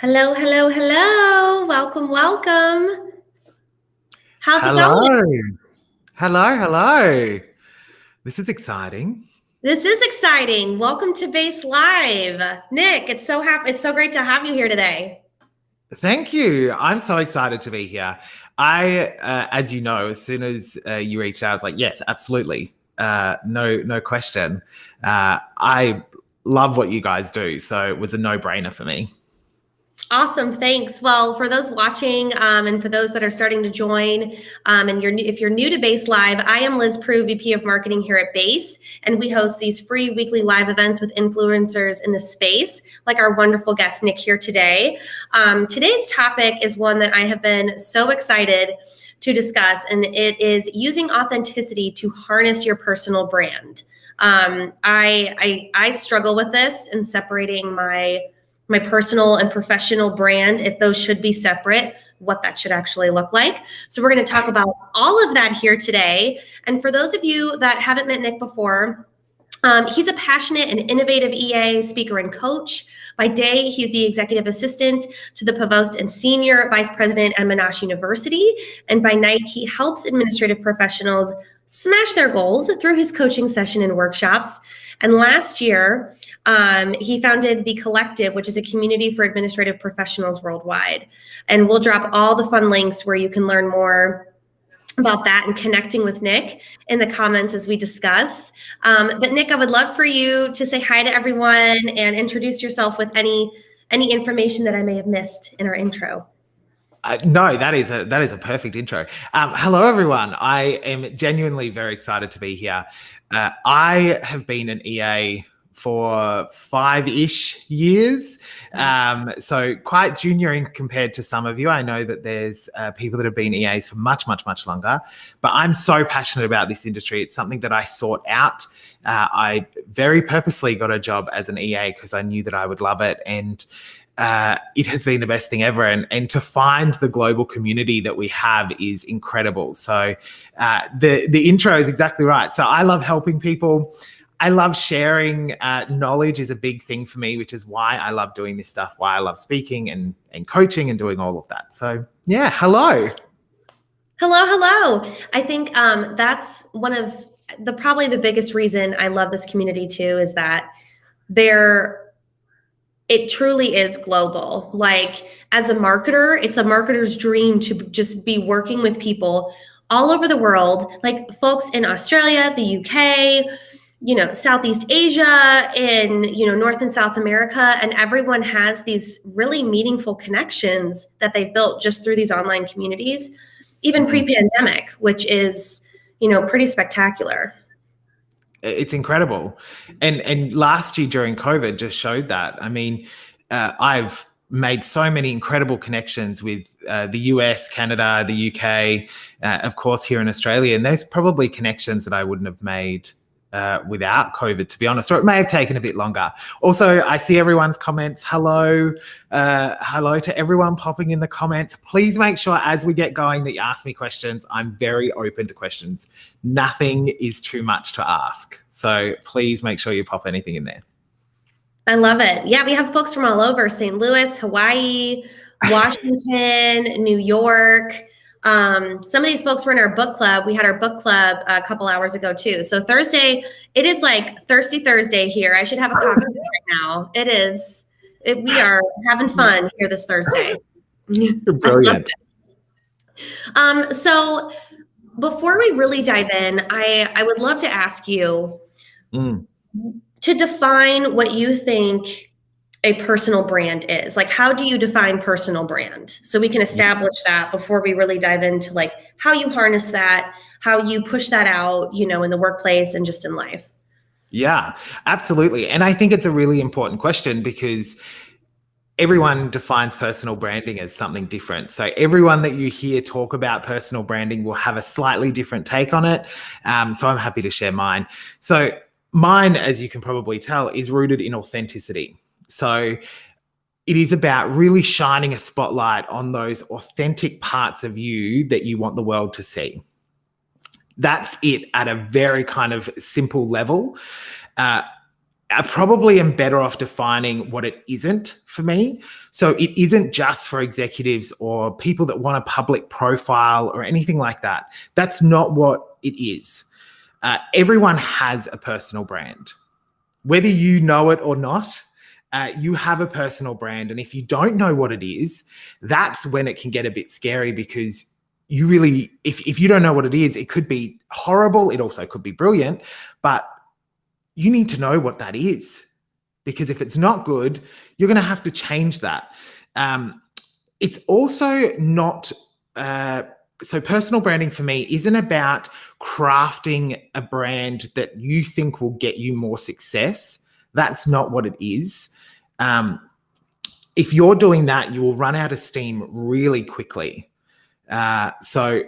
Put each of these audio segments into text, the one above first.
Hello, hello, hello. Welcome, welcome. How's it Hello. going? Hello. This is exciting. This is exciting. Welcome to Base Live. Nick, it's so great to have you here today. Thank you. I'm so excited to be here. As you know, as soon as you reached out, I was like, yes, absolutely. No question. I love what you guys do. So it was a no-brainer for me. Awesome, thanks. Well, for those watching and for those that are starting to join, if you're new to Base Live, I am Liz Prue, VP of Marketing here at Base, and we host these free weekly live events with influencers in the space, like our wonderful guest Nick here today. Today's topic is one that I have been so excited to discuss, and it is using authenticity to harness your personal brand. I struggle with this and separating my personal and professional brand, if those should be separate, what that should actually look like. So we're going to talk about all of that here today. And for those of you that haven't met Nick before, he's a passionate and innovative EA, speaker, and coach. By day, he's the executive assistant to the provost and senior vice president at Monash University. And by night, he helps administrative professionals smash their goals through his coaching session and workshops. And last year, he founded The Collective, which is a community for administrative professionals worldwide. And we'll drop all the fun links where you can learn more about that and connecting with Nick in the comments as we discuss. But Nick, I would love for you to say hi to everyone and introduce yourself with any information that I may have missed in our intro. No, that is a perfect intro. Hello, everyone. I am genuinely very excited to be here. I have been an EA for 5-ish years. So quite junior in compared to some of you. I know that there's people that have been EAs for much, much, much longer, but I'm so passionate about this industry. It's something that I sought out. I very purposely got a job as an EA because I knew that I would love it. And it has been the best thing ever. And to find the global community that we have is incredible. So the intro is exactly right. So I love helping people. I love sharing. Knowledge is a big thing for me, which is why I love doing this stuff, why I love speaking and coaching and doing all of that. So yeah, hello. Hello. I think that's one of probably the biggest reason I love this community too, is that it truly is global. Like, as a marketer, it's a marketer's dream to just be working with people all over the world, like folks in Australia, the UK, Southeast Asia, in, North and South America, and everyone has these really meaningful connections that they've built just through these online communities, even pre-pandemic, which is, pretty spectacular. It's incredible. And last year during COVID just showed that. I mean, I've made so many incredible connections with the US, Canada, the UK, of course, here in Australia. And there's probably connections that I wouldn't have made without COVID, to be honest, or it may have taken a bit longer. Also, I see everyone's comments. Hello to everyone popping in the comments. Please make sure as we get going that you ask me questions. I'm very open to questions. Nothing is too much to ask. So please make sure you pop anything in there. I love it. Yeah, we have folks from all over: St. Louis, Hawaii, Washington, New York. Some of these folks were in our book club. We had our book club a couple hours ago too. So Thursday, it is like Thirsty Thursday here. I should have a cocktail right now. We are having fun here this Thursday. Brilliant. So before we really dive in, I would love to ask you to define what you think a personal brand is. Like, how do you define personal brand? So we can establish that before we really dive into like how you harness that, how you push that out, in the workplace and just in life. Yeah, absolutely. And I think it's a really important question because everyone defines personal branding as something different. So everyone that you hear talk about personal branding will have a slightly different take on it. So I'm happy to share mine. So mine, as you can probably tell, is rooted in authenticity. So it is about really shining a spotlight on those authentic parts of you that you want the world to see. That's it at a very kind of simple level. I probably am better off defining what it isn't for me. So it isn't just for executives or people that want a public profile or anything like that. That's not what it is. Everyone has a personal brand. Whether you know it or not, you have a personal brand. And if you don't know what it is, that's when it can get a bit scary, because you really, if you don't know what it is, it could be horrible. It also could be brilliant, but you need to know what that is, because if it's not good, you're going to have to change that. It's also not, so personal branding for me isn't about crafting a brand that you think will get you more success. That's not what it is. If you're doing that, you will run out of steam really quickly. So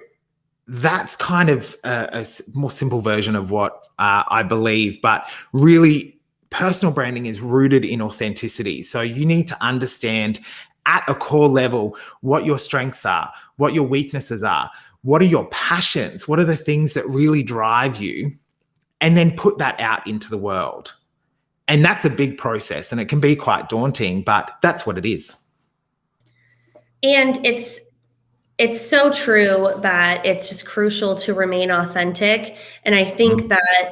that's kind of a more simple version of what I believe, but really personal branding is rooted in authenticity. So you need to understand at a core level what your strengths are, what your weaknesses are, what are your passions, what are the things that really drive you, and then put that out into the world. And that's a big process, and it can be quite daunting, but that's what it is. And it's so true that it's just crucial to remain authentic. And I think that,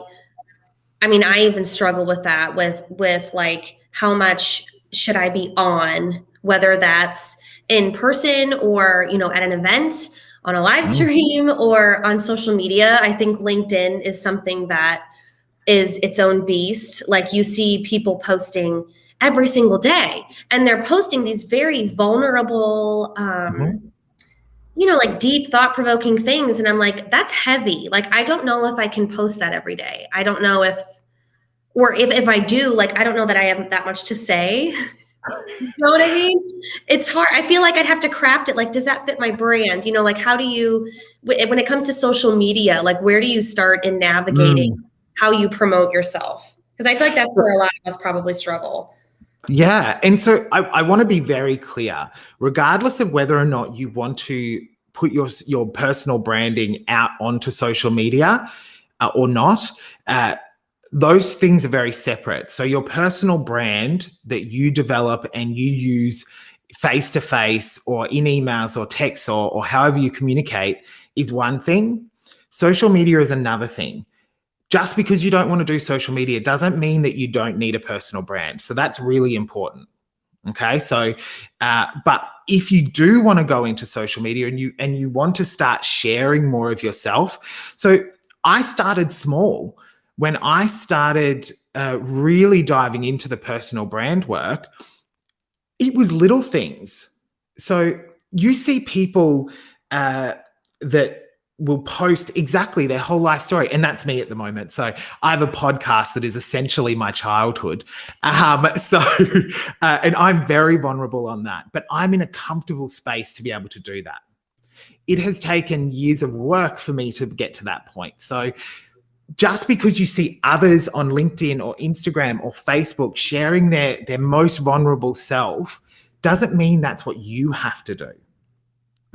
I mean, I even struggle with that, with like, how much should I be on, whether that's in person or, at an event, on a live stream, or on social media. I think LinkedIn is something that is its own beast. Like, you see people posting every single day, and they're posting these very vulnerable, like deep, thought-provoking things. And I'm like, that's heavy. Like, I don't know if I can post that every day. I don't know if I do, like, I don't know that I have that much to say. You know what I mean? It's hard. I feel like I'd have to craft it. Like, does that fit my brand? Like, how do you, when it comes to social media, like, where do you start in navigating how you promote yourself? Because I feel like that's where a lot of us probably struggle. Yeah. And so I want to be very clear, regardless of whether or not you want to put your personal branding out onto social media or not, those things are very separate. So your personal brand that you develop and you use face-to-face or in emails or texts or however you communicate is one thing. Social media is another thing. Just because you don't want to do social media doesn't mean that you don't need a personal brand. So that's really important. Okay. So, but if you do want to go into social media and you want to start sharing more of yourself. So I started small. When I started really diving into the personal brand work, it was little things. So you see people that will post exactly their whole life story. And that's me at the moment. So I have a podcast that is essentially my childhood. And I'm very vulnerable on that, but I'm in a comfortable space to be able to do that. It has taken years of work for me to get to that point. So just because you see others on LinkedIn or Instagram or Facebook sharing their most vulnerable self doesn't mean that's what you have to do.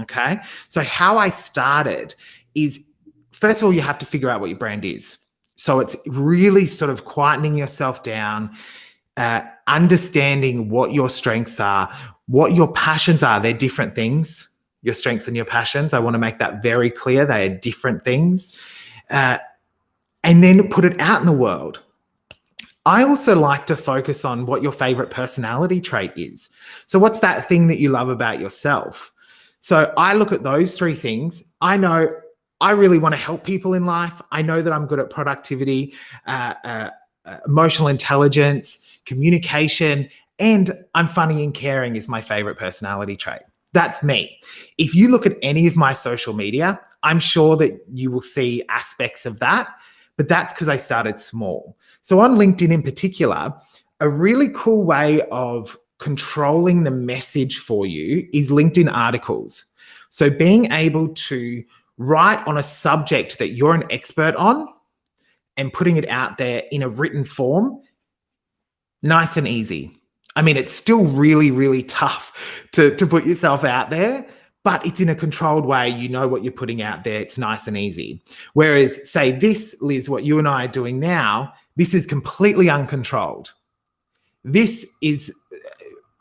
Okay. So how I started is, first of all, you have to figure out what your brand is. So it's really sort of quietening yourself down, understanding what your strengths are, what your passions are. They're different things, your strengths and your passions. I want to make that very clear. They are different things. And then put it out in the world. I also like to focus on what your favorite personality trait is. So what's that thing that you love about yourself? So I look at those three things. I know I really want to help people in life. I know that I'm good at productivity, emotional intelligence, communication, and I'm funny and caring is my favorite personality trait. That's me. If you look at any of my social media, I'm sure that you will see aspects of that, but that's because I started small. So on LinkedIn in particular, a really cool way of controlling the message for you is LinkedIn articles. So being able to write on a subject that you're an expert on and putting it out there in a written form, nice and easy. I mean, it's still really, really tough to put yourself out there, but it's in a controlled way. You know what you're putting out there. It's nice and easy. Whereas, say this, Liz, what you and I are doing now, this is completely uncontrolled. This is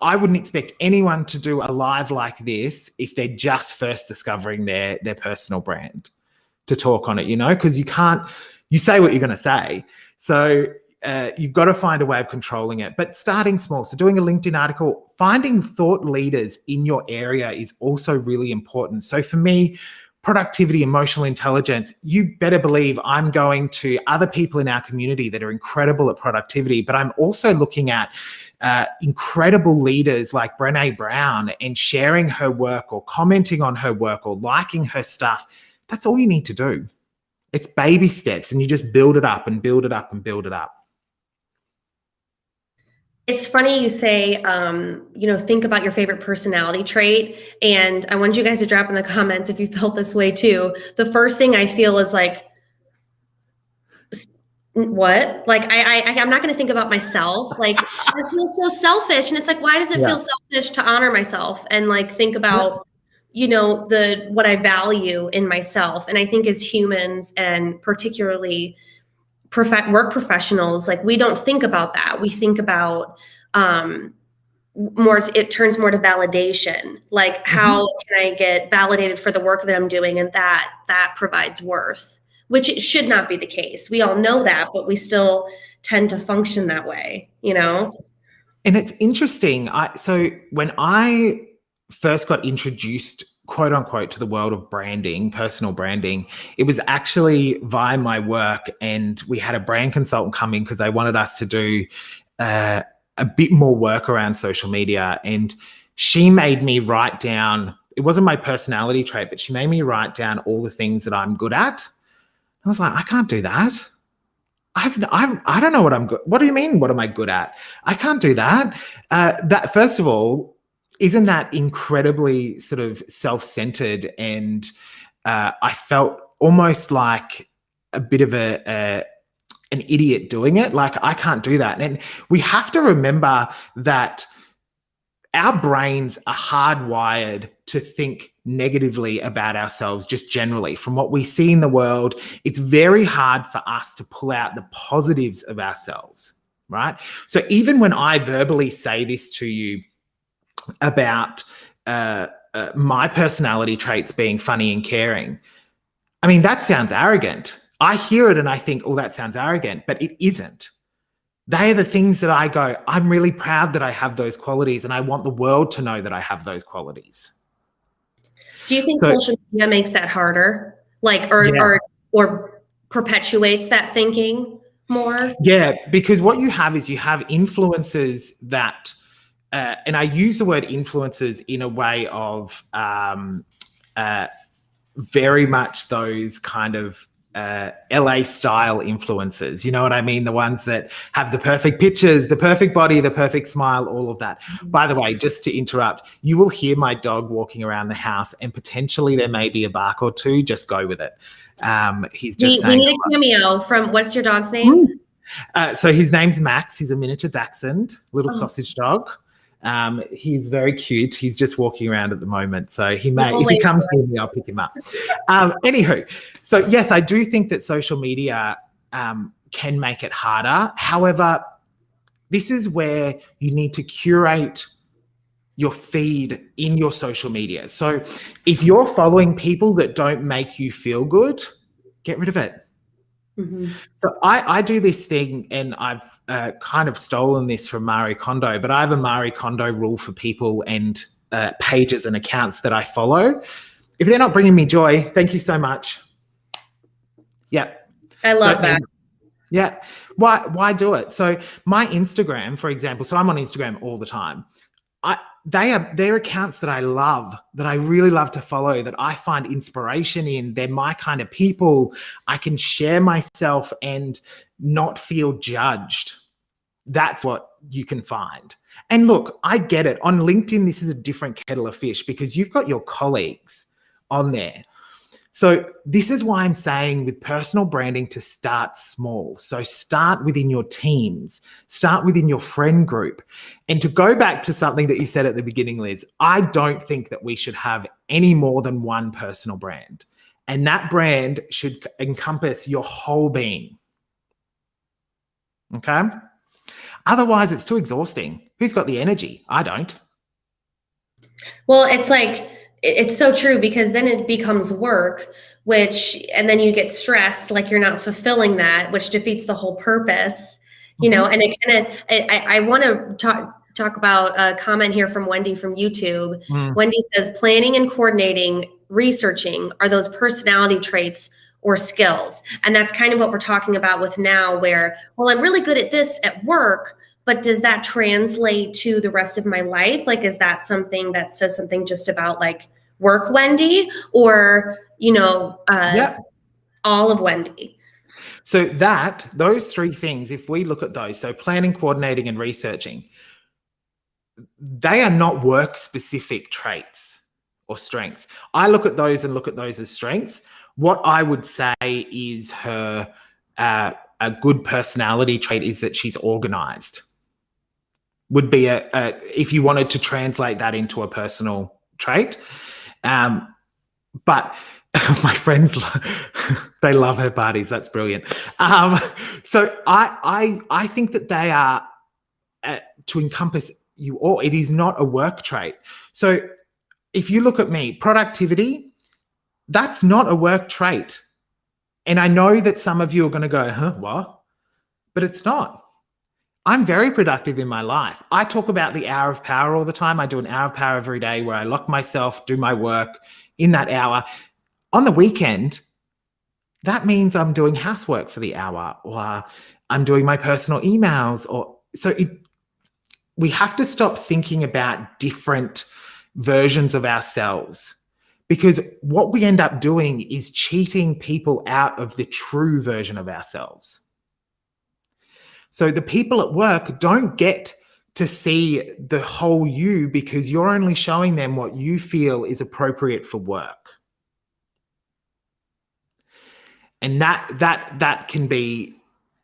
I wouldn't expect anyone to do a live like this if they're just first discovering their personal brand to talk on it, because you say what you're going to say. So you've got to find a way of controlling it, but starting small. So doing a LinkedIn article, finding thought leaders in your area is also really important. So for me, productivity, emotional intelligence, you better believe I'm going to other people in our community that are incredible at productivity, but I'm also looking at incredible leaders like Brené Brown and sharing her work or commenting on her work or liking her stuff. That's all you need to do. It's baby steps, and you just build it up and build it up and build it up. It's funny you say, think about your favorite personality trait. And I want you guys to drop in the comments if you felt this way too. The first thing I feel is like, what? Like, I'm not going to think about myself. Like, I feel so selfish. And it's like, why does it feel selfish to honor myself and like think about, what I value in myself? And I think as humans, and particularly work professionals, like, we don't think about that. We think about it turns more to validation. Like, how can I get validated for the work that I'm doing? And that provides worth, which it should not be the case. We all know that, but we still tend to function that way, And it's interesting. So when I first got introduced, quote unquote, to the world of branding, personal branding, it was actually via my work, and we had a brand consultant come in because they wanted us to do a bit more work around social media. And she made me write down, it wasn't my personality trait, but she made me write down all the things that I'm good at. I was like, I can't do that. I don't know what I'm good. What do you mean? What am I good at? I can't do that. That, first of all, isn't that incredibly sort of self-centered? And I felt almost like a bit of an idiot doing it. Like, I can't do that. And we have to remember that our brains are hardwired to think negatively about ourselves, just generally. From what we see in the world, it's very hard for us to pull out the positives of ourselves, right? So even when I verbally say this to you about my personality traits being funny and caring, I mean, that sounds arrogant. I hear it and I think, oh, that sounds arrogant, but it isn't. They are the things that I go, I'm really proud that I have those qualities, and I want the world to know that I have those qualities. Do you think social media makes that harder? Like, or perpetuates that thinking more? Yeah, because what you have is you have influencers that, and I use the word influencers in a way of very much those kind of LA style influencers, you know what I mean? The ones that have the perfect pictures, the perfect body, the perfect smile, all of that. By the way, just to interrupt, you will hear my dog walking around the house, and potentially there may be a bark or two. Just go with it. He's just saying. We need a cameo from, what's your dog's name? So his name's Max. He's a miniature Dachshund, little sausage dog. He's very cute. He's just walking around at the moment. So if he comes near me, I'll pick him up. Anywho, so yes, I do think that social media can make it harder. However, this is where you need to curate your feed in your social media. So if you're following people that don't make you feel good, get rid of it. Mm-hmm. So I do this thing, and I've kind of stolen this from Marie Kondo, but I have a Marie Kondo rule for people and pages and accounts that I follow. If they're not bringing me joy, thank you so much. Yeah. I love that. Yeah. Why do it? So my Instagram, for example, so I'm on Instagram all the time. They're accounts that I love, that I really love to follow, that I find inspiration in. They're my kind of people. I can share myself and not feel judged. That's what you can find. And look, I get it. On LinkedIn, this is a different kettle of fish because you've got your colleagues on there. So this is why I'm saying with personal branding to start small. So start within your teams, start within your friend group. And to go back to something that you said at the beginning, Liz, I don't think that we should have any more than one personal brand. And that brand should encompass your whole being. Okay? Otherwise, it's too exhausting. Who's got the energy? I don't. Well, it's like, it's so true, because then it becomes work, and then you get stressed, like you're not fulfilling that, which defeats the whole purpose, and it kind of, I want to talk about a comment here from Wendy from YouTube. Wendy says, planning and coordinating, researching, are those personality traits or skills? And that's kind of what we're talking about with now, where, well, I'm really good at this at work, but does that translate to the rest of my life? Like, is that something that says something just about like work Wendy, or, all of Wendy? So those three things, if we look at those, so planning, coordinating, and researching, they are not work-specific traits or strengths. I look at those as strengths. What I would say is her a good personality trait is that she's organized. Would be if you wanted to translate that into a personal trait. But my friends, they love her parties. That's brilliant. So I think that they are to encompass you all. It is not a work trait. So if you look at me, productivity, that's not a work trait. And I know that some of you are going to go, huh, what? But it's not. I'm very productive in my life. I talk about the hour of power all the time. I do an hour of power every day where I lock myself, do my work in that hour. On the weekend, that means I'm doing housework for the hour, or I'm doing my personal emails. We have to stop thinking about different versions of ourselves, because what we end up doing is cheating people out of the true version of ourselves. So the people at work don't get to see the whole you, because you're only showing them what you feel is appropriate for work. And that can be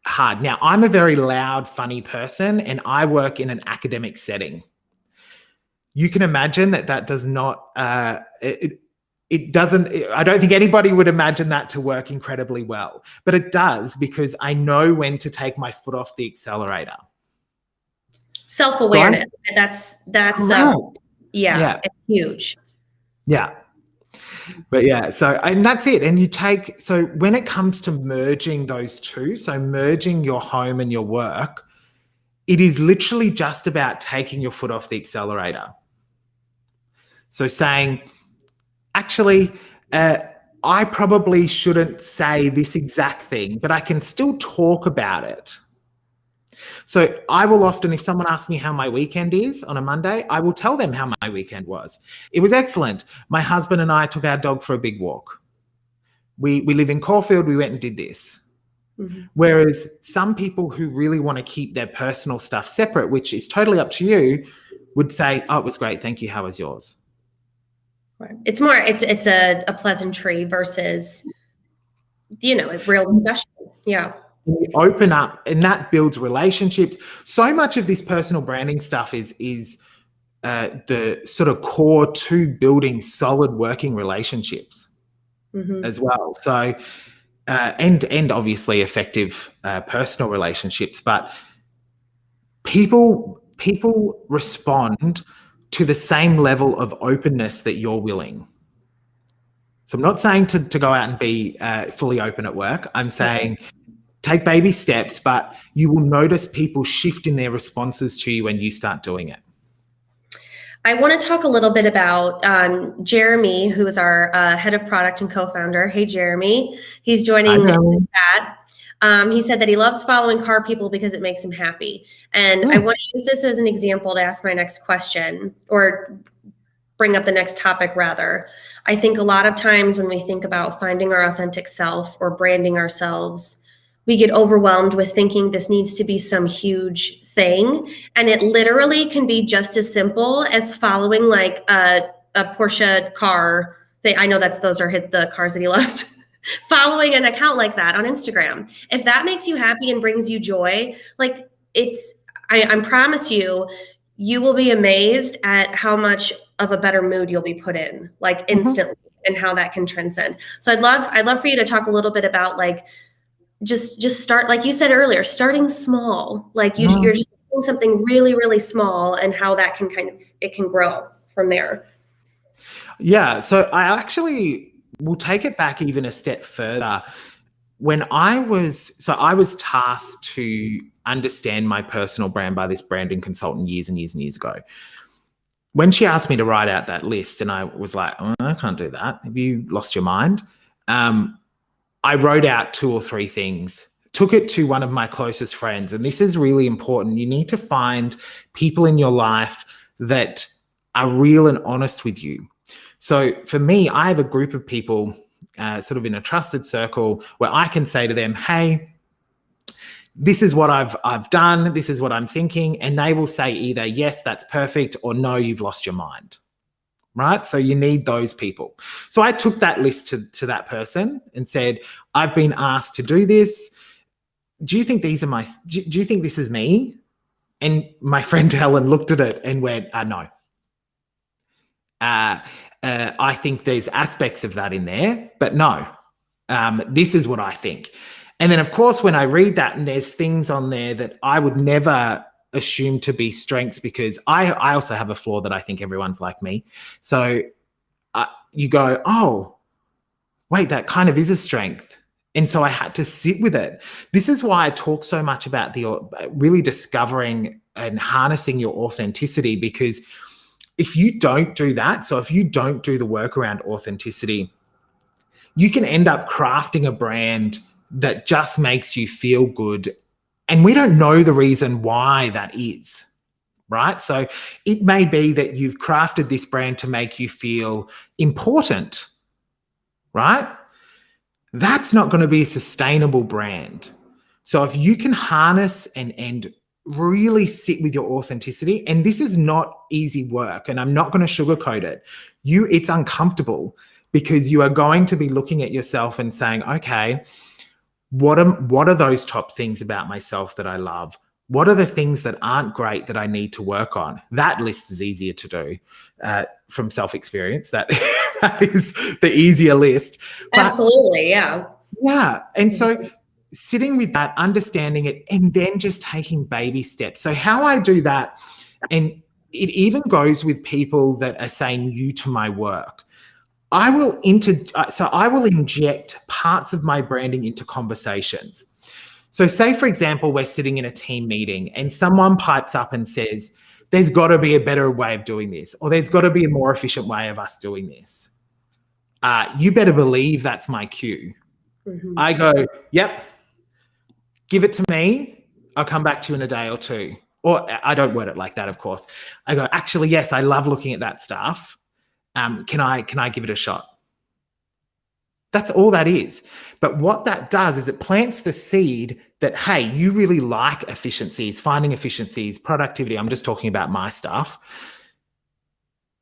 hard. Now, I'm a very loud, funny person, and I work in an academic setting. You can imagine that does not, it doesn't, I don't think anybody would imagine that to work incredibly well, but it does, because I know when to take my foot off the accelerator. Self-awareness. That's yeah, it's huge. Yeah. But yeah, and that's it. And so when it comes to merging those two, so merging your home and your work, it is literally just about taking your foot off the accelerator. So saying, actually, I probably shouldn't say this exact thing, but I can still talk about it. So I will often, if someone asks me how my weekend is on a Monday, I will tell them how my weekend was. It was excellent. My husband and I took our dog for a big walk. We live in Caulfield. We went and did this. Mm-hmm. Whereas some people who really want to keep their personal stuff separate, which is totally up to you, would say, oh, it was great. Thank you. How was yours? Right. It's more, it's a pleasantry versus, a real discussion. Yeah. We open up, and that builds relationships. So much of this personal branding stuff is the sort of core to building solid working relationships as well. So, and obviously effective personal relationships, but people respond to the same level of openness that you're willing. So I'm not saying to go out and be fully open at work. I'm saying take baby steps, but you will notice people shift in their responses to you when you start doing it. I want to talk a little bit about Jeremy, who is our head of product and co-founder. Hey, Jeremy. He's joining the chat. He said that he loves following car people because it makes him happy. And I want to use this as an example to ask my next question, or bring up the next topic, rather. I think a lot of times when we think about finding our authentic self or branding ourselves, we get overwhelmed with thinking this needs to be some huge thing. And it literally can be just as simple as following like a Porsche car. I know those are the cars that he loves. Following an account like that on Instagram. If that makes you happy and brings you joy, like I promise you, you will be amazed at how much of a better mood you'll be put in, like instantly, and how that can transcend. So I'd love for you to talk a little bit about like, just start, like you said earlier, starting small. Like you're just doing something really, really small and how that can it can grow from there. Yeah. So I actually will take it back even a step further. When I was tasked to understand my personal brand by this branding consultant years and years and years ago. When she asked me to write out that list, and I was like, oh, I can't do that. Have you lost your mind? I wrote out 2 or 3 things, took it to one of my closest friends. And this is really important. You need to find people in your life that are real and honest with you. So for me, I have a group of people sort of in a trusted circle where I can say to them, hey, this is what I've done. This is what I'm thinking. And they will say either, yes, that's perfect, or no, you've lost your mind. Right? So you need those people. So I took that list to that person and said, I've been asked to do this. Do you think these are do you think this is me? And my friend Helen looked at it and went, no. I think there's aspects of that in there, but no, this is what I think. And then, of course, when I read that and there's things on there that I would never assume to be strengths, because I also have a flaw that I think everyone's like me. So you go, oh, wait, that kind of is a strength. And so I had to sit with it. This is why I talk so much about really discovering and harnessing your authenticity, because if you don't do that, so if you don't do the work around authenticity, you can end up crafting a brand that just makes you feel good. And we don't know the reason why that is, right? So it may be that you've crafted this brand to make you feel important, right? That's not going to be a sustainable brand. So if you can harness and really sit with your authenticity, and this is not easy work, and I'm not going to sugarcoat it. It's uncomfortable, because you are going to be looking at yourself and saying, okay, what are those top things about myself that I love? What are the things that aren't great that I need to work on? That list is easier to do from self-experience. That is the easier list. Absolutely, yeah. Yeah. And so sitting with that, understanding it, and then just taking baby steps. So how I do that, and it even goes with people that are saying new to my work. I will inject parts of my branding into conversations. So say, for example, we're sitting in a team meeting and someone pipes up and says, there's got to be a better way of doing this, or there's got to be a more efficient way of us doing this. You better believe that's my cue. Mm-hmm. I go, yep, give it to me. I'll come back to you in a day or 2. Or I don't word it like that, of course. I go, actually, yes, I love looking at that stuff. Can I give it a shot? That's all that is. But what that does is it plants the seed that, hey, you really like efficiencies, finding efficiencies, productivity. I'm just talking about my stuff.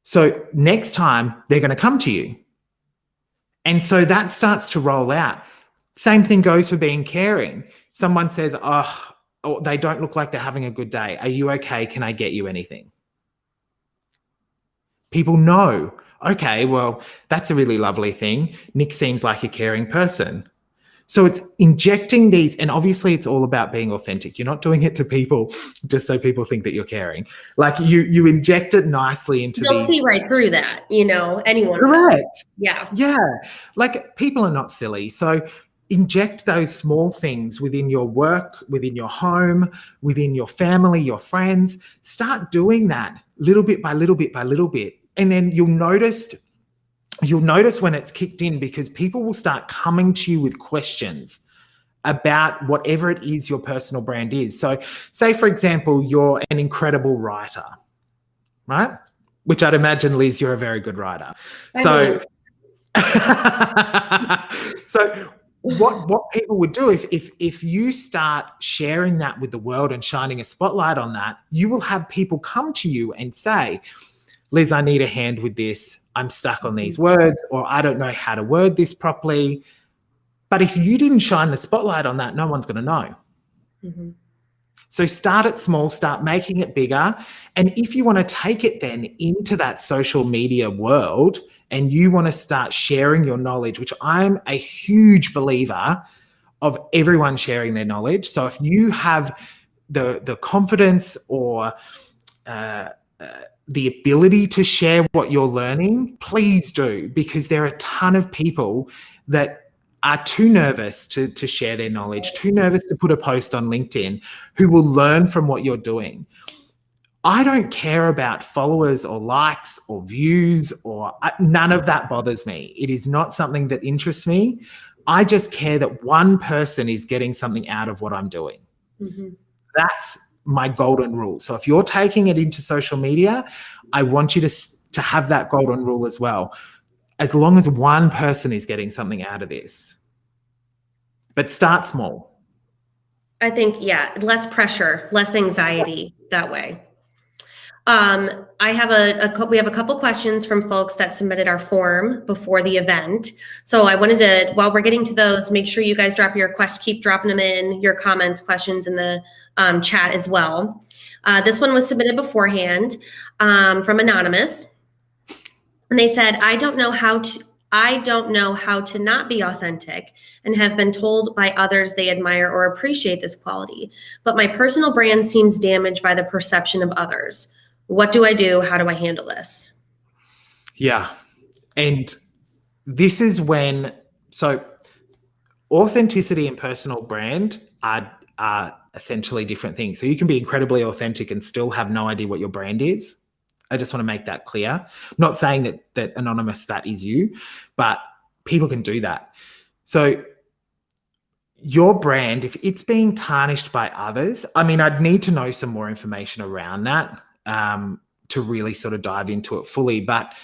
So next time they're going to come to you. And so that starts to roll out. Same thing goes for being caring. Someone says, oh, they don't look like they're having a good day. Are you okay? Can I get you anything? People know, okay, well, that's a really lovely thing. Nick seems like a caring person. So it's injecting these, and obviously it's all about being authentic. You're not doing it to people just so people think that you're caring. Like you inject it nicely into They'll see right through that, anyone. Correct. Yeah. Yeah. Like people are not silly. So inject those small things within your work, within your home, within your family, your friends. Start doing that little bit by little bit by little bit. And then you'll notice when it's kicked in, because people will start coming to you with questions about whatever it is your personal brand is. So say, for example, you're an incredible writer, right? Which I'd imagine, Liz, you're a very good writer. So what people would do if you start sharing that with the world and shining a spotlight on that, you will have people come to you and say, Liz, I need a hand with this. I'm stuck on these words, or I don't know how to word this properly. But if you didn't shine the spotlight on that, no one's going to know. Mm-hmm. So start it small, start making it bigger. And if you want to take it then into that social media world and you want to start sharing your knowledge, which I'm a huge believer of everyone sharing their knowledge. So if you have the confidence or the ability to share what you're learning, please do, because there are a ton of people that are too nervous to share their knowledge, too nervous to put a post on LinkedIn, who will learn from what you're doing. I don't care about followers or likes or views, or none of that bothers me. It is not something that interests me. I just care that one person is getting something out of what I'm doing. Mm-hmm. That's my golden rule. So if you're taking it into social media, I want you to have that golden rule as well, as long as one person is getting something out of this. But start small. I think, yeah, less pressure, less anxiety that way. I have we have a couple questions from folks that submitted our form before the event. So I wanted to, while we're getting to those, make sure you guys drop your keep dropping them in, your comments, questions in the chat as well. This one was submitted beforehand from Anonymous. And they said, I don't know how to not be authentic and have been told by others they admire or appreciate this quality, but my personal brand seems damaged by the perception of others. What do I do? How do I handle this? Yeah. And this is when, so authenticity and personal brand are essentially different things. So you can be incredibly authentic and still have no idea what your brand is. I just want to make that clear. I'm not saying that Anonymous, that is you, but people can do that. So your brand, if it's being tarnished by others, I mean, I'd need to know some more information around that to really sort of dive into it fully. But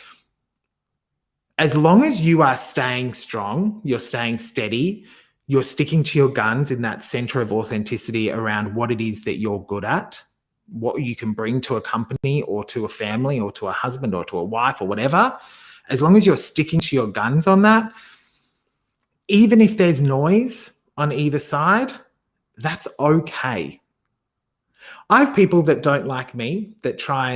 as long as you are staying strong, you're staying steady, you're sticking to your guns in that center of authenticity around what it is that you're good at, what you can bring to a company or to a family or to a husband or to a wife or whatever, as long as you're sticking to your guns on that, even if there's noise on either side, that's okay. I have people that don't like me that try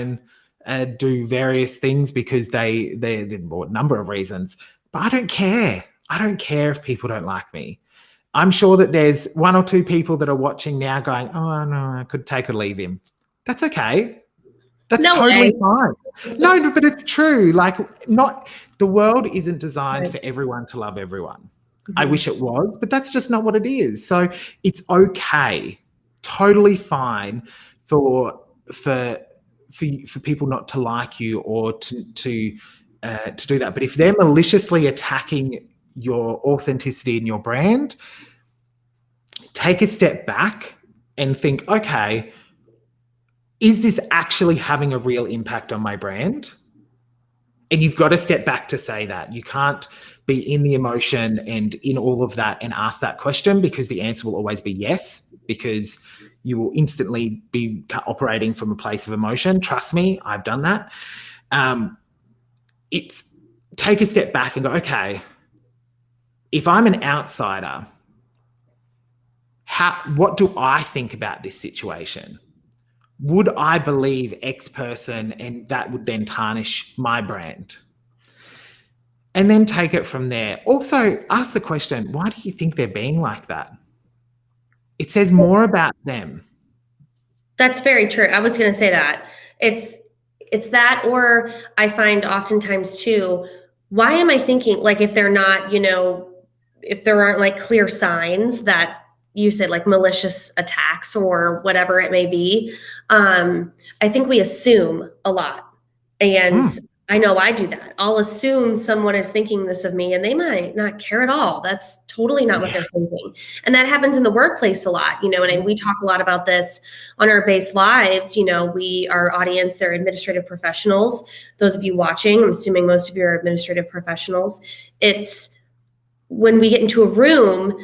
and do various things because they're a number of reasons, but I don't care. I don't care if people don't like me. I'm sure that there's one or two people that are watching now going, oh, no, I could take or leave him. That's okay. That's totally fine. No, but it's true. Like, the world isn't designed for everyone to love everyone. Mm-hmm. I wish it was, but that's just not what it is. So it's okay. Totally fine for people not to like you or to do that. But if they're maliciously attacking your authenticity and your brand, take a step back and think, okay, is this actually having a real impact on my brand? And you've got to step back to say that. You can't be in the emotion and in all of that and ask that question, because the answer will always be yes, because you will instantly be operating from a place of emotion. Trust me, I've done that. It's take a step back and go, okay, if I'm an outsider, what do I think about this situation? Would I believe X person and that would then tarnish my brand? And then take it from there. Also, ask the question, why do you think they're being like that? It says more about them. That's very true. I was going to say that. It's that, or I find oftentimes too, why am I thinking, like, if they're not, if there aren't like clear signs that you said, like malicious attacks or whatever it may be, I think we assume a lot. And I know I do that. I'll assume someone is thinking this of me and they might not care at all. That's totally not what they're thinking. And that happens in the workplace a lot, and we talk a lot about this on our base lives. Our audience, they're administrative professionals. Those of you watching, I'm assuming most of you are administrative professionals. It's when we get into a room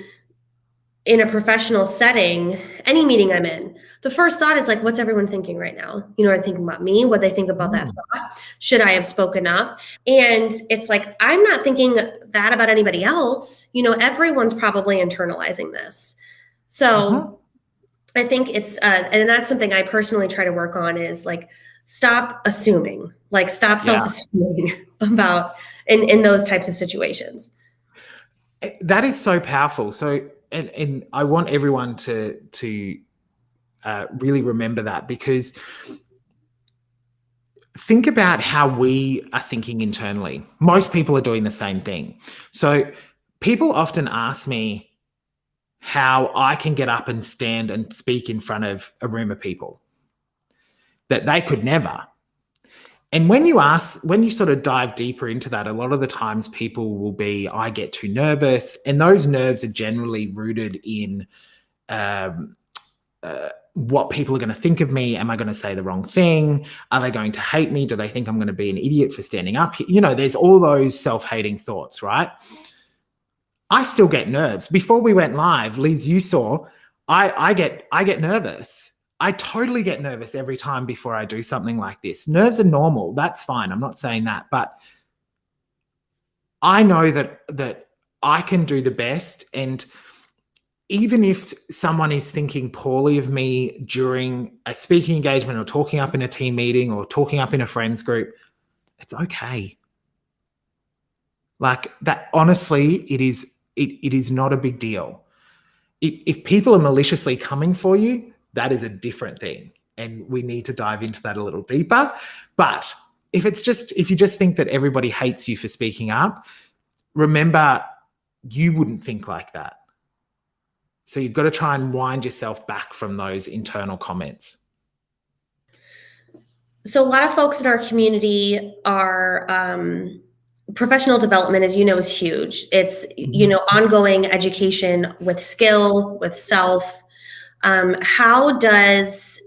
in a professional setting, any meeting I'm in, the first thought is like, what's everyone thinking right now? Are they thinking about me? What they think about that thought? Should I have spoken up? And it's like, I'm not thinking that about anybody else. Everyone's probably internalizing this. So I think it's, and that's something I personally try to work on, is like, stop assuming, like stop self-assuming about in those types of situations. That is so powerful. So, and I want everyone to really remember that, because think about how we are thinking internally. Most people are doing the same thing. So people often ask me how I can get up and stand and speak in front of a room of people that they could never. And when you sort of dive deeper into that, a lot of the times people will be, I get too nervous. And those nerves are generally rooted in what people are going to think of me. Am I going to say the wrong thing? Are they going to hate me? Do they think I'm going to be an idiot for standing up? You know, there's all those self-hating thoughts, right? I still get nerves. Before we went live, Liz, you saw, I get nervous. I totally get nervous every time before I do something like this. Nerves are normal. That's fine. I'm not saying that, but I know that I can do the best. And even if someone is thinking poorly of me during a speaking engagement or talking up in a team meeting or talking up in a friends group, it's okay. Like that, honestly, it is not a big deal. If people are maliciously coming for you, that is a different thing. And we need to dive into that a little deeper. But if you just think that everybody hates you for speaking up, remember, you wouldn't think like that. So you've got to try and wind yourself back from those internal comments. So a lot of folks in our community are professional development, as you know, is huge. It's, you know, ongoing education with skill, with self. How does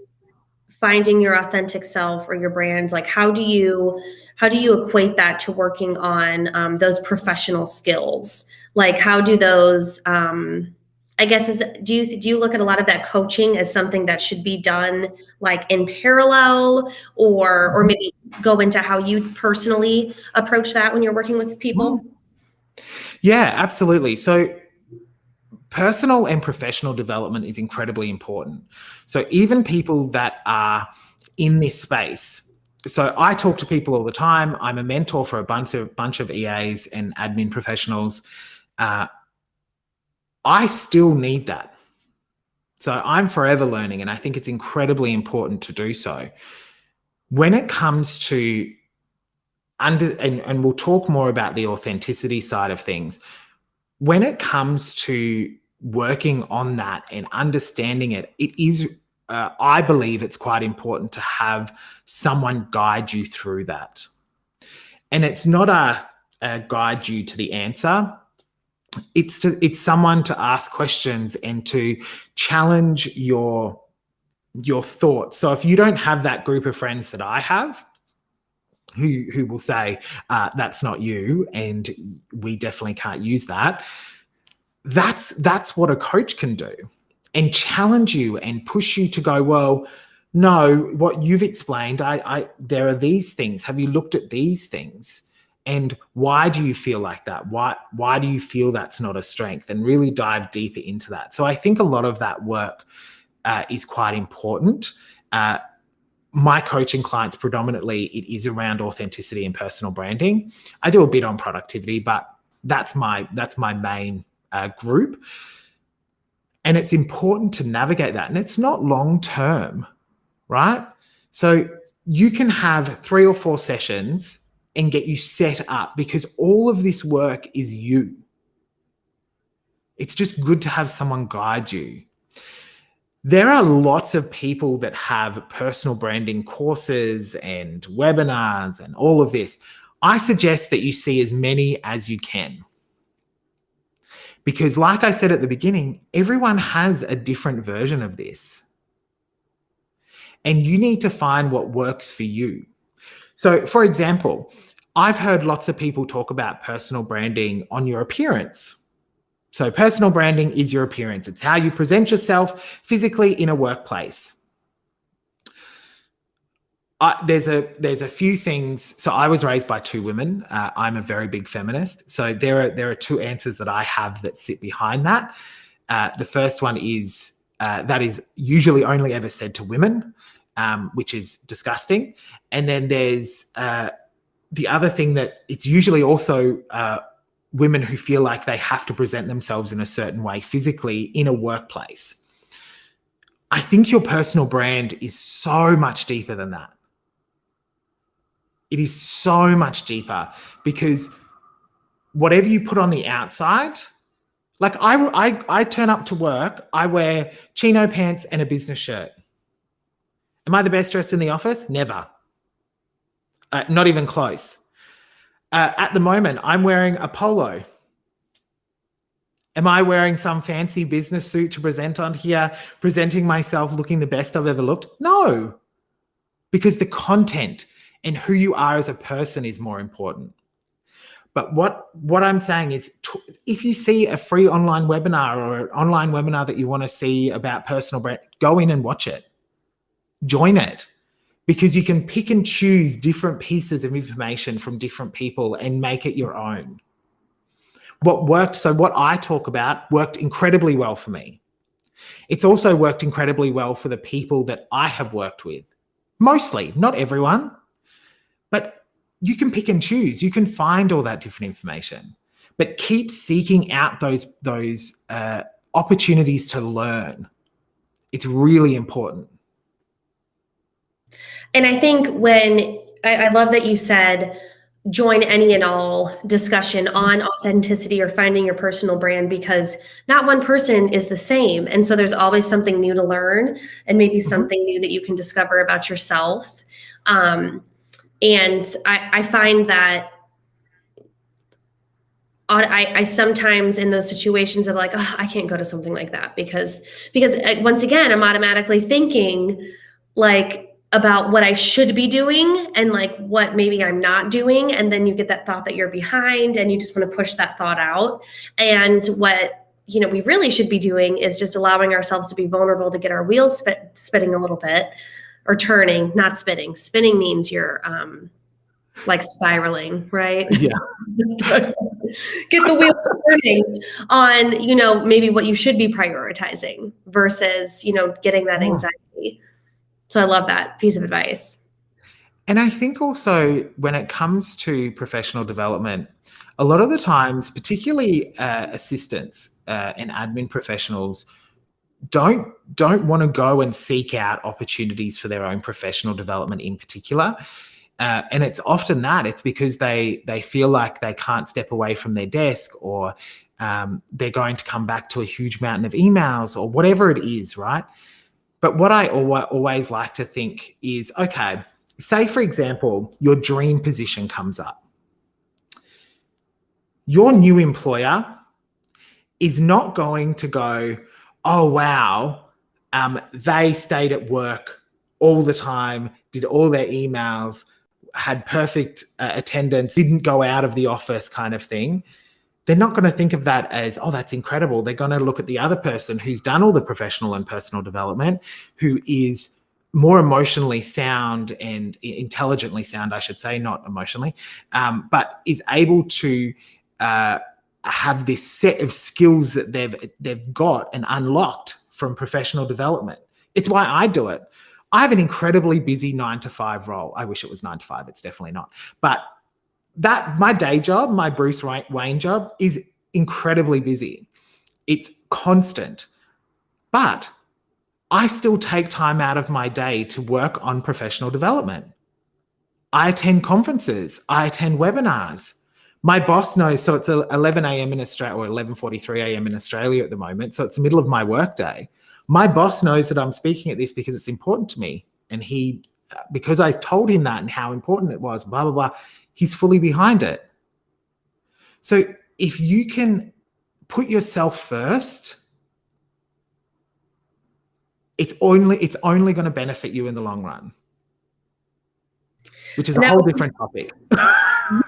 finding your authentic self or your brand, like how do you equate that to working on those professional skills? Like how do those, I guess, do you look at a lot of that coaching as something that should be done like in parallel, or maybe go into how you personally approach that when you're working with people? Yeah, absolutely. So personal and professional development is incredibly important. So even people that are in this space, so I talk to people all the time. I'm a mentor for a bunch of EAs and admin professionals. I still need that. So I'm forever learning, and I think it's incredibly important to do so. When it comes to and we'll talk more about the authenticity side of things. When it comes to working on that and understanding it, it is, I believe it's quite important to have someone guide you through that. And it's not a guide you to the answer. It's someone to ask questions and to challenge your thoughts. So if you don't have that group of friends that I have, who will say, that's not you, and we definitely can't use that. That's what a coach can do, and challenge you and push you to go, well, no, what you've explained, there are these things. Have you looked at these things? And why do you feel like that? Why do you feel that's not a strength? And really dive deeper into that. So I think a lot of that work is quite important. My coaching clients, predominantly, it is around authenticity and personal branding. I do a bit on productivity, but that's my main group. And it's important to navigate that. And it's not long term, right? So you can have 3 or 4 sessions and get you set up, because all of this work is you. It's just good to have someone guide you. There are lots of people that have personal branding courses and webinars and all of this. I suggest that you see as many as you can. Because like I said at the beginning, everyone has a different version of this. And you need to find what works for you. So, for example, I've heard lots of people talk about personal branding on your appearance. So personal branding is your appearance. It's how you present yourself physically in a workplace. There's a few things. So I was raised by 2 women. I'm a very big feminist. So there are 2 answers that I have that sit behind that. The first one is that is usually only ever said to women, which is disgusting. And then there's the other thing that it's usually also women who feel like they have to present themselves in a certain way physically in a workplace. I think your personal brand is so much deeper than that. It is so much deeper because whatever you put on the outside, like I turn up to work, I wear chino pants and a business shirt. Am I the best dressed in the office? Never. Not even close. At the moment, I'm wearing a polo. Am I wearing some fancy business suit to present on here, presenting myself looking the best I've ever looked? No, because the content and who you are as a person is more important. But what I'm saying is, if you see a free online webinar or an online webinar that you want to see about personal brand, go in and watch it. Join it, because you can pick and choose different pieces of information from different people and make it your own. What I talk about worked incredibly well for me. It's also worked incredibly well for the people that I have worked with. Mostly, not everyone, but you can pick and choose. You can find all that different information, but keep seeking out those opportunities to learn. It's really important. And I think I love that you said, join any and all discussion on authenticity or finding your personal brand, because not one person is the same. And so there's always something new to learn and maybe something new that you can discover about yourself. And I find that I sometimes in those situations of like, oh, I can't go to something like that because once again, I'm automatically thinking like about what I should be doing and like what maybe I'm not doing. And then you get that thought that you're behind and you just want to push that thought out. And what, we really should be doing is just allowing ourselves to be vulnerable, to get our wheels spinning a little bit, or turning, not spinning. Spinning means you're like spiraling, right? Yeah. Get the wheels turning on, maybe what you should be prioritizing versus, getting that anxiety. So I love that piece of advice. And I think also when it comes to professional development, a lot of the times, particularly assistants and admin professionals, don't want to go and seek out opportunities for their own professional development in particular. And it's often that it's because they feel like they can't step away from their desk, or they're going to come back to a huge mountain of emails, or whatever it is, right? But what I always like to think is, okay, say, for example, your dream position comes up. Your new employer is not going to go, oh, wow, they stayed at work all the time, did all their emails, had perfect attendance, didn't go out of the office kind of thing. They're not going to think of that as, oh, that's incredible. They're going to look at the other person who's done all the professional and personal development, who is more emotionally sound and intelligently sound, I should say, not emotionally, but is able to have this set of skills that they've got and unlocked from professional development. It's why I do it. I have an incredibly busy 9-to-5 role. I wish it was 9 to 5. It's definitely not. But my day job, my Bruce Wayne job, is incredibly busy. It's constant. But I still take time out of my day to work on professional development. I attend conferences. I attend webinars. My boss knows, so it's 11 a.m. in Australia, or 11:43 a.m. in Australia at the moment, so it's the middle of my workday. My boss knows that I'm speaking at this because it's important to me. And because I told him that and how important it was, blah, blah, blah, he's fully behind it. So if you can put yourself first, it's only going to benefit you in the long run, which is a whole different topic.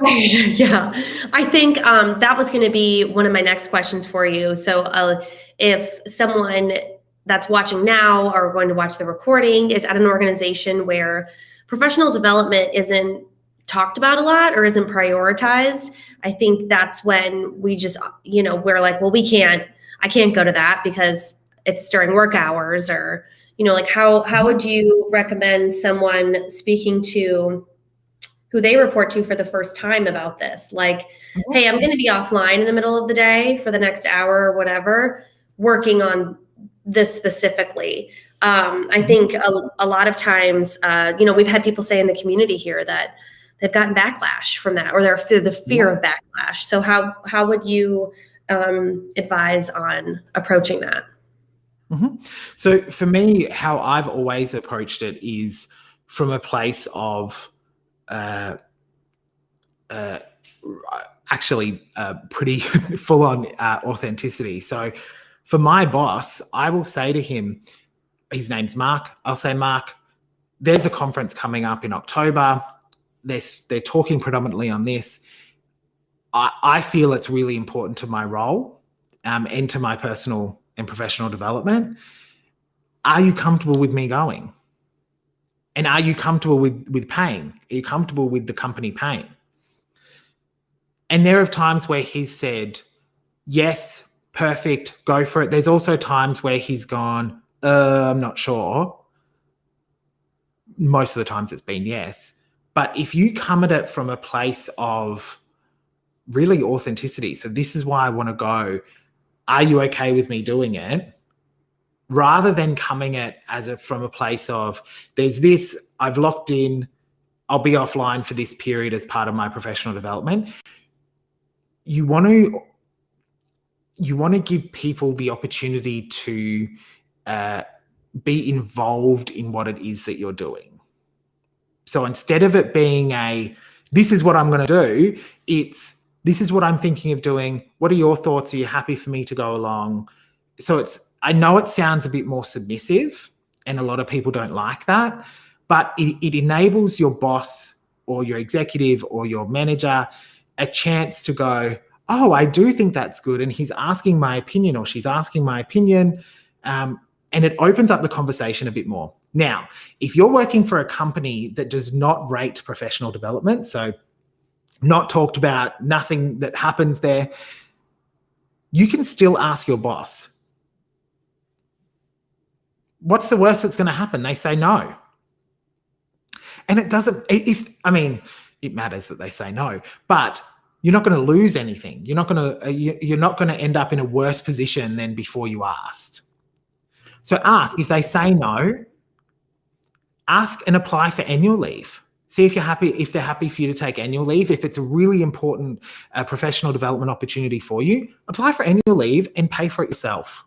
Yeah, I think that was going to be one of my next questions for you. So if someone that's watching now or going to watch the recording is at an organization where professional development isn't talked about a lot or isn't prioritized, I think that's when we just, we're like, well, I can't go to that because it's during work hours, or, like how would you recommend someone speaking to who they report to for the first time about this? Like, hey, I'm going to be offline in the middle of the day for the next hour or whatever, working on this specifically. I think a lot of times, we've had people say in the community here that they've gotten backlash from that, or the fear of backlash. So how would you advise on approaching that? So for me, how I've always approached it is from a place of actually pretty full-on authenticity. So for my boss, I will say to him, his name's Mark. I'll say, Mark, there's a conference coming up in October. They're talking predominantly on this. I feel it's really important to my role and to my personal and professional development. Are you comfortable with me going? And are you comfortable with paying? Are you comfortable with the company paying? And there are times where he's said, yes, perfect, go for it. There's also times where he's gone, I'm not sure. Most of the times it's been yes. But if you come at it from a place of really authenticity, so this is why I want to go, are you okay with me doing it? Rather than coming at from a place of, there's this, I've locked in, I'll be offline for this period as part of my professional development. You want to give people the opportunity to be involved in what it is that you're doing. So instead of it being this is what I'm going to do, it's, this is what I'm thinking of doing. What are your thoughts? Are you happy for me to go along? So I know it sounds a bit more submissive and a lot of people don't like that, but it enables your boss or your executive or your manager a chance to go, oh, I do think that's good. And he's asking my opinion or she's asking my opinion. And it opens up the conversation a bit more. Now, if you're working for a company that does not rate professional development, so not talked about, nothing that happens there, you can still ask your boss. What's the worst that's going to happen? They say no. And it doesn't, it matters that they say no, but you're not going to lose anything. You're not going to end up in a worse position than before you asked. So ask. If they say no, ask and apply for annual leave. See if they're happy for you to take annual leave. If it's a really important professional development opportunity for you, apply for annual leave and pay for it yourself.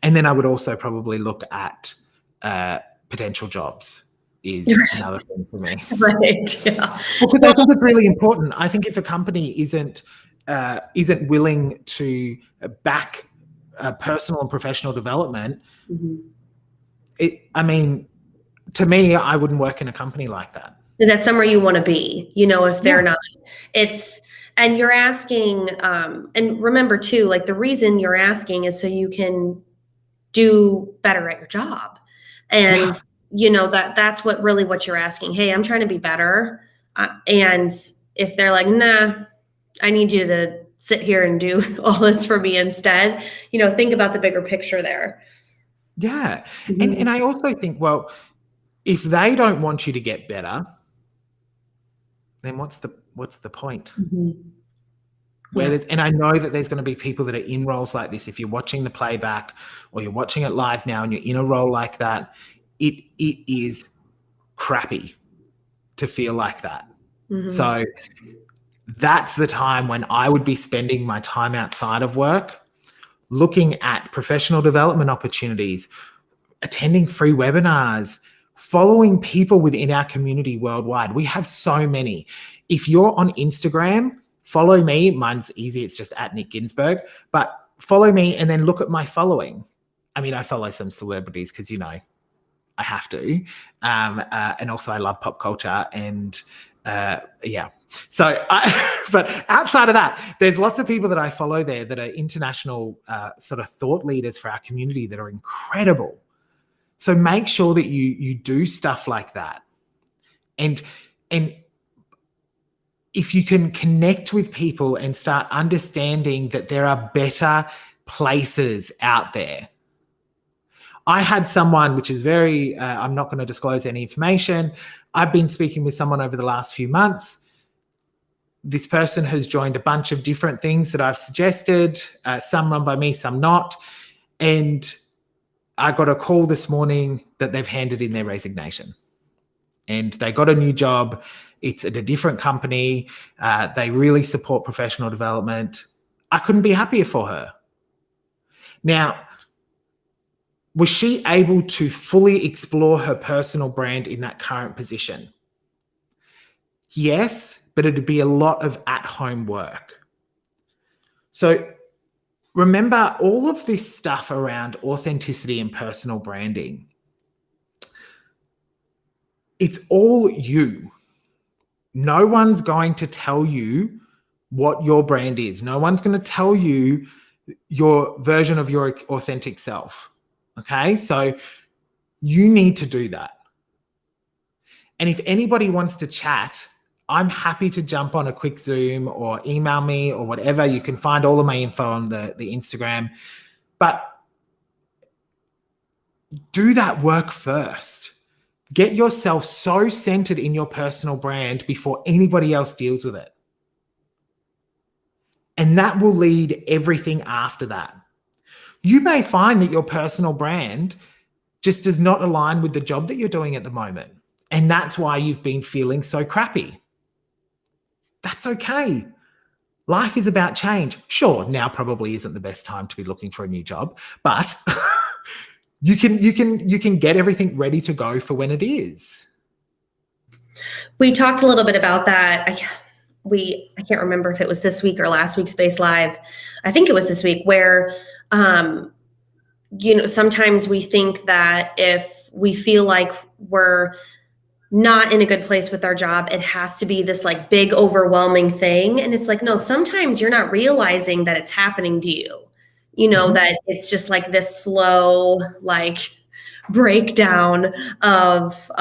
And then I would also probably look at potential jobs is another thing for me. Right, yeah. Because I think it's really important. I think if a company isn't willing to back personal and professional development, to me, I wouldn't work in a company like that. Is that somewhere you want to be? If they're not, and you're asking, and remember too, like the reason you're asking is so you can do better at your job. And, that's what you're asking. Hey, I'm trying to be better. And if they're like, nah, I need you to sit here and do all this for me instead, think about the bigger picture there. Yeah. And I also think, well, if they don't want you to get better, then what's the point? And I know that there's going to be people that are in roles like this. If you're watching the playback or you're watching it live now and you're in a role like that, it is crappy to feel like that. So that's the time when I would be spending my time outside of work, looking at professional development opportunities, attending free webinars, following people within our community worldwide. We have so many. If you're on Instagram, follow me. Mine's easy. It's just at Nick Ginsburg. But follow me and then look at my following. I follow some celebrities because, I have to. And also I love pop culture and So, but outside of that, there's lots of people that I follow there that are international sort of thought leaders for our community that are incredible. So make sure that you do stuff like that. And if you can connect with people and start understanding that there are better places out there. I had someone, which is very, I'm not going to disclose any information. I've been speaking with someone over the last few months. This person has joined a bunch of different things that I've suggested, some run by me, some not. And I got a call this morning that they've handed in their resignation and they got a new job. It's at a different company. They really support professional development. I couldn't be happier for her. Now, was she able to fully explore her personal brand in that current position? Yes, but it'd be a lot of at-home work. So remember all of this stuff around authenticity and personal branding. It's all you. No one's going to tell you what your brand is. No one's going to tell you your version of your authentic self. Okay, so you need to do that. And if anybody wants to chat, I'm happy to jump on a quick Zoom or email me or whatever. You can find all of my info on the Instagram. But do that work first. Get yourself so centered in your personal brand before anybody else deals with it. And that will lead everything after that. You may find that your personal brand just does not align with the job that you're doing at the moment. And that's why you've been feeling so crappy. That's okay. Life is about change. Sure, now probably isn't the best time to be looking for a new job, but you can get everything ready to go for when it is. We talked a little bit about that. I can't remember if it was this week or last week's Space Live. I think it was this week where, sometimes we think that if we feel like we're not in a good place with our job, it has to be this like big overwhelming thing. And it's like, no, sometimes you're not realizing that it's happening to you, that it's just like this slow, like breakdown of,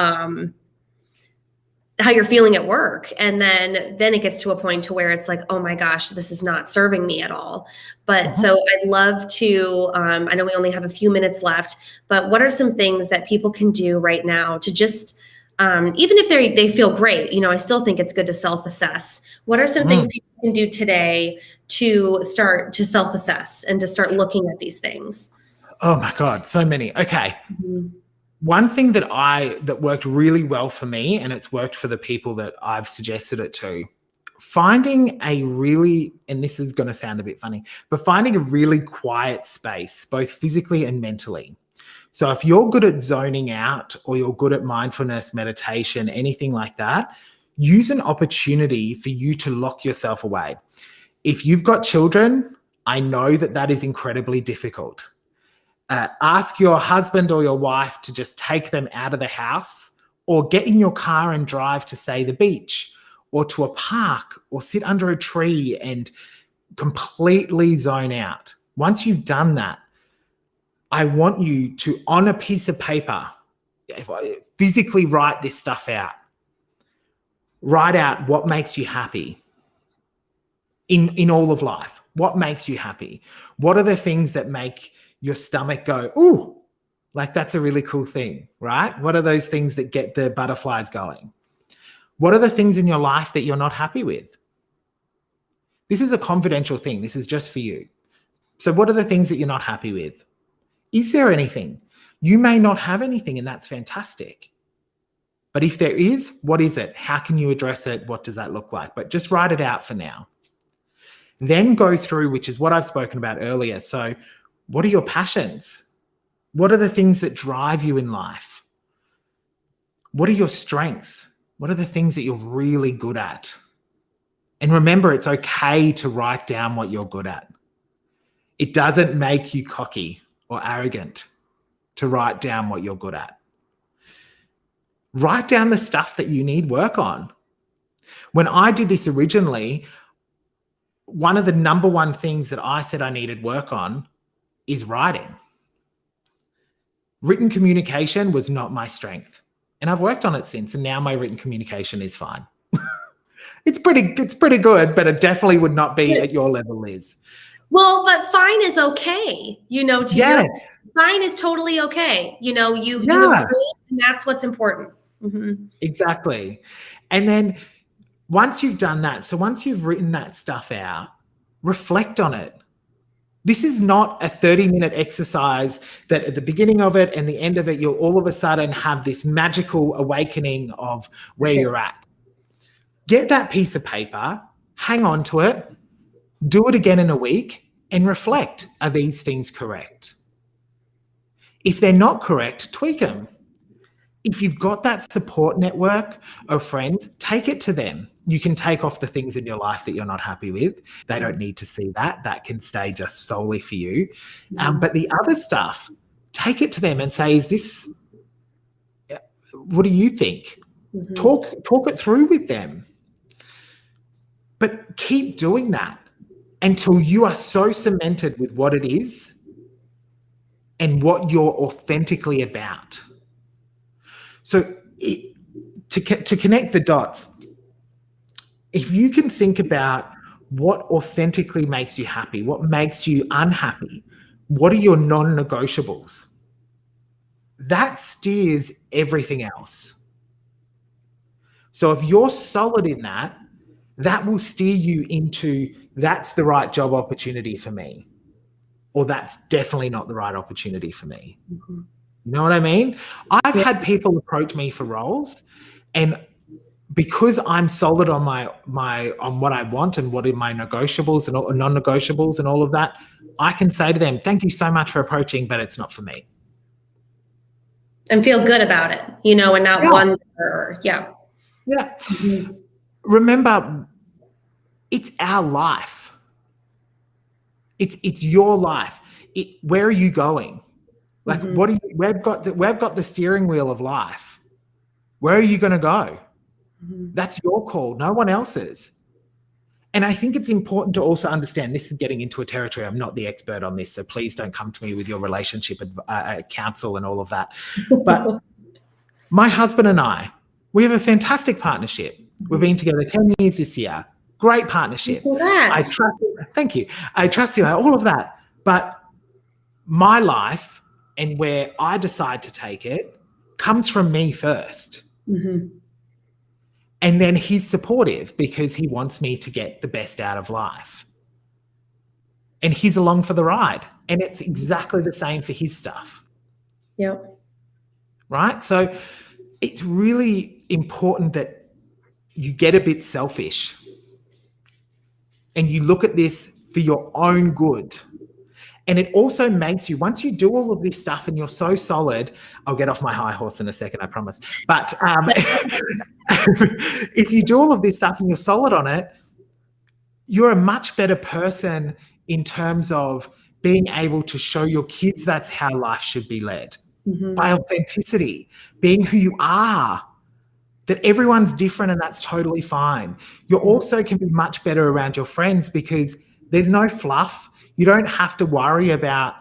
how you're feeling at work. And then it gets to a point to where it's like, oh my gosh, this is not serving me at all. But so I'd love to, I know we only have a few minutes left, but what are some things that people can do right now to just, even if they feel great, I still think it's good to self-assess. What are some things people can do today to start to self-assess and to start looking at these things? Oh my God, so many. Okay. One thing that worked really well for me, and it's worked for the people that I've suggested it to, finding a really, and this is going to sound a bit funny, but finding a really quiet space, both physically and mentally. So if you're good at zoning out or you're good at mindfulness, meditation, anything like that, use an opportunity for you to lock yourself away. If you've got children, I know that is incredibly difficult. Ask your husband or your wife to just take them out of the house or get in your car and drive to, say, the beach or to a park or sit under a tree and completely zone out. Once you've done that, I want you to, on a piece of paper, physically write this stuff out. Write out what makes you happy in all of life. What makes you happy? What are the things that make your stomach go, ooh, like that's a really cool thing, right? What are those things that get the butterflies going? What are the things in your life that you're not happy with? This is a confidential thing. This is just for you. So what are the things that you're not happy with? Is there anything? You may not have anything, and that's fantastic. But if there is, what is it? How can you address it? What does that look like? But just write it out for now. Then go through, which is what I've spoken about earlier. So what are your passions? What are the things that drive you in life? What are your strengths? What are the things that you're really good at? And remember, it's okay to write down what you're good at. It doesn't make you cocky or arrogant to write down what you're good at. Write down the stuff that you need work on. When I did this originally, one of the number one things that I said I needed work on is writing. Written communication was not my strength. And I've worked on it since, and now my written communication is fine. It's pretty good, but it definitely would not be at your level, Liz. Well, but fine is okay, Yes. Fine is totally okay. You improve, and that's what's important. Exactly. And then once you've done that, so once you've written that stuff out, reflect on it. This is not a 30-minute exercise that at the beginning of it and the end of it, you'll all of a sudden have this magical awakening of where you're at. Get that piece of paper, hang on to it, do it again in a week, and reflect. Are these things correct? If they're not correct, tweak them. If you've got that support network of friends, take it to them. You can take off the things in your life that you're not happy with. They don't need to see that. That can stay just solely for you. But the other stuff, take it to them and say, what do you think? Talk it through with them. But keep doing that until you are so cemented with what it is and what you're authentically about. So to connect the dots, if you can think about what authentically makes you happy, what makes you unhappy, what are your non-negotiables, that steers everything else. So if you're solid in that, that will steer you into, that's the right job opportunity for me, or that's definitely not the right opportunity for me. You know what I mean? I've had people approach me for roles, and because I'm solid on on what I want and what are my negotiables and non-negotiables and all of that, I can say to them, thank you so much for approaching, but it's not for me. And feel good about it, and not wonder. Yeah. Remember, it's our life. It's your life. Where are you going? Like, we've got the steering wheel of life. Where are you going to go? That's your call, no one else's. And I think it's important to also understand, this is getting into a territory, I'm not the expert on this, so please don't come to me with your relationship counsel and all of that. But my husband and I, we have a fantastic partnership. We've been together 10 years this year. Great partnership. I trust you. Thank you. I trust you, all of that. But my life and where I decide to take it comes from me first. And then he's supportive because he wants me to get the best out of life. And he's along for the ride. And it's exactly the same for his stuff. Yep. Right? So it's really important that you get a bit selfish and you look at this for your own good. And it also makes you, once you do all of this stuff and you're so solid, I'll get off my high horse in a second, I promise. But if you do all of this stuff and you're solid on it, you're a much better person in terms of being able to show your kids that's how life should be led. By authenticity, being who you are, that everyone's different and that's totally fine. You also can be much better around your friends because there's no fluff. You don't have to worry about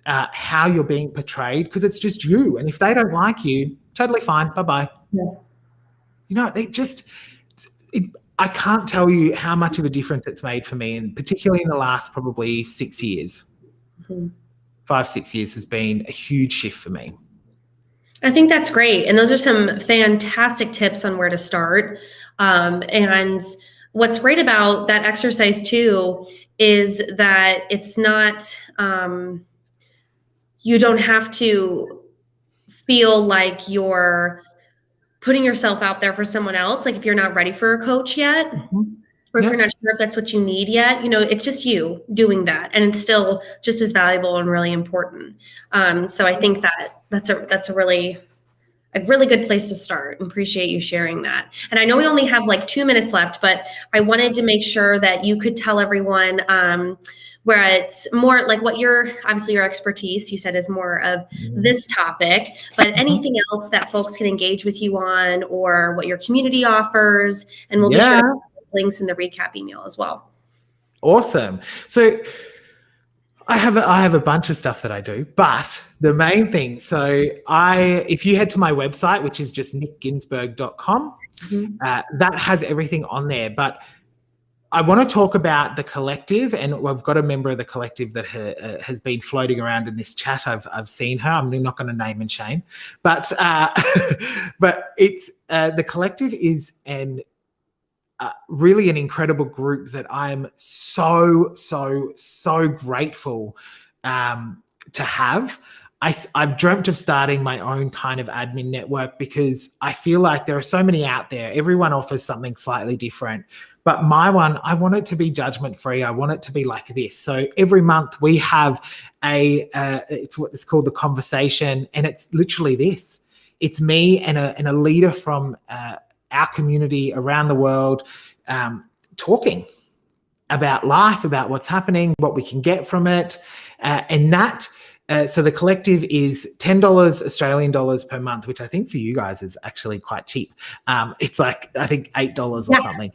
how you're being portrayed because it's just you. And if they don't like you, totally fine. Bye-bye. I can't tell you how much of a difference it's made for me, and particularly in the last probably 6 years. 5-6 years has been a huge shift for me. I think that's great. And those are some fantastic tips on where to start. And what's great about that exercise too is that it's not, you don't have to feel like you're putting yourself out there for someone else. Like if you're not ready for a coach yet, or if you're not sure if that's what you need yet, it's just you doing that. And it's still just as valuable and really important. So I think that's a really good place to start. Appreciate you sharing that. And I know we only have like 2 minutes left, but I wanted to make sure that you could tell everyone where it's more like what obviously your expertise, you said, is more of this topic, but anything else that folks can engage with you on, or what your community offers, and we'll be sure to put links in the recap email as well. Awesome. So I have a bunch of stuff that I do, but the main thing, if you head to my website, which is just nickginsburg.com, that has everything on there. But I want to talk about the collective, and we've got a member of the collective that has been floating around in this chat. I've seen her. I'm not going to name and shame, but it's the collective is really an incredible group that I'm so grateful to have. I've dreamt of starting my own kind of admin network because I feel like there are so many out there. Everyone offers something slightly different. But my one, I want it to be judgment-free. I want it to be like this. So every month we have it's what it's called the conversation, and it's literally this. It's me and a leader from our community around the world talking about life, about what's happening, what we can get from it, and that. So the collective is $10 Australian dollars per month, which I think for you guys is actually quite cheap. It's like, I think $8 or something.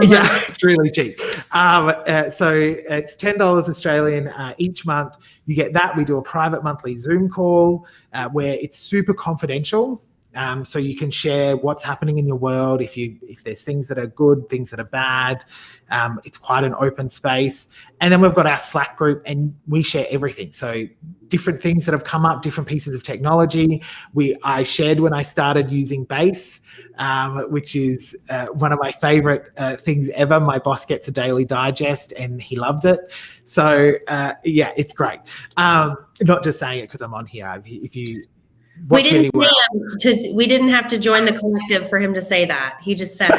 Yeah, it's really cheap. So it's $10 Australian each month. You get that. We do a private monthly Zoom call where it's super confidential. So you can share what's happening in your world. If there's things that are good, things that are bad, it's quite an open space. And then we've got our Slack group, and we share everything. So different things that have come up, different pieces of technology. I shared when I started using Base, which is one of my favorite things ever. My boss gets a daily digest and he loves it. So yeah, it's great. Not just saying it because I'm on here. If you we didn't have to join the collective for him to say that. He just said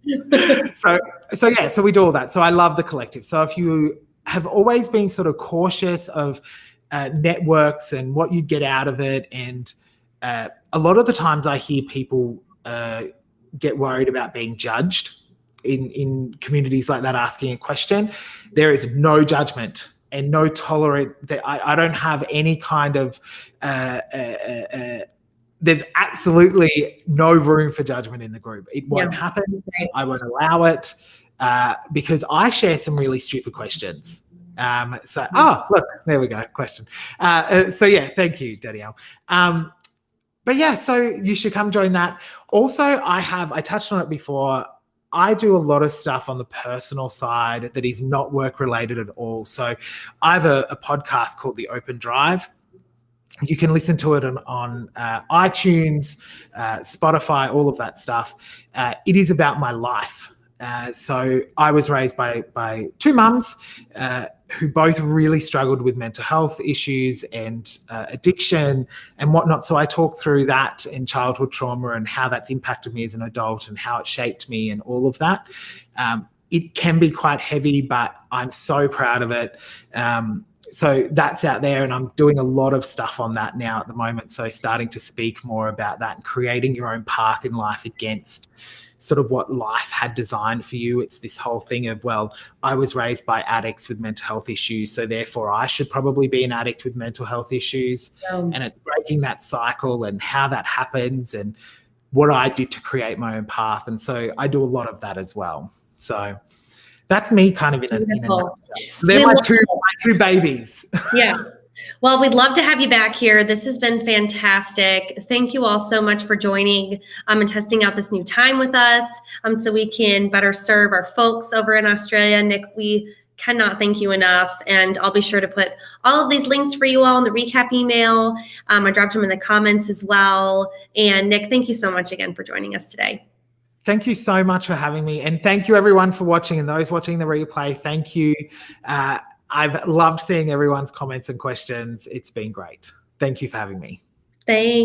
it. So we do all that. So I love the collective. So if you have always been sort of cautious of networks and what you get out of it, and a lot of the times I hear people get worried about being judged in communities like that, asking a question. There is no judgment and no tolerant. I don't have any kind of there's absolutely no room for judgment in the group. It won't happen. Right. I won't allow it because I share some really stupid questions. Look, there we go. Question. So yeah, thank you, Danielle. But yeah, so you should come join that. Also, I touched on it before. I do a lot of stuff on the personal side that is not work related at all. So I have a podcast called The Open Drive. You can listen to it on iTunes, Spotify, all of that stuff. It is about my life. So I was raised by two mums who both really struggled with mental health issues and addiction and whatnot. So I talk through that and childhood trauma and how that's impacted me as an adult and how it shaped me and all of that. It can be quite heavy, but I'm so proud of it. So that's out there, and I'm doing a lot of stuff on that now at the moment. So starting to speak more about that and creating your own path in life against sort of what life had designed for you. It's this whole thing of, well, I was raised by addicts with mental health issues, so therefore I should probably be an addict with mental health issues. And it's breaking that cycle and how that happens and what I did to create my own path. And so I do a lot of that as well. So that's me kind of in a nutshell. They're my two babies. Yeah. Well, we'd love to have you back here. This has been fantastic. Thank you all so much for joining and testing out this new time with us so we can better serve our folks over in Australia. Nick, we cannot thank you enough. And I'll be sure to put all of these links for you all in the recap email. I dropped them in the comments as well. And Nick, thank you so much again for joining us today. Thank you so much for having me. And thank you everyone for watching, and those watching the replay, thank you. I've loved seeing everyone's comments and questions. It's been great. Thank you for having me. Thanks.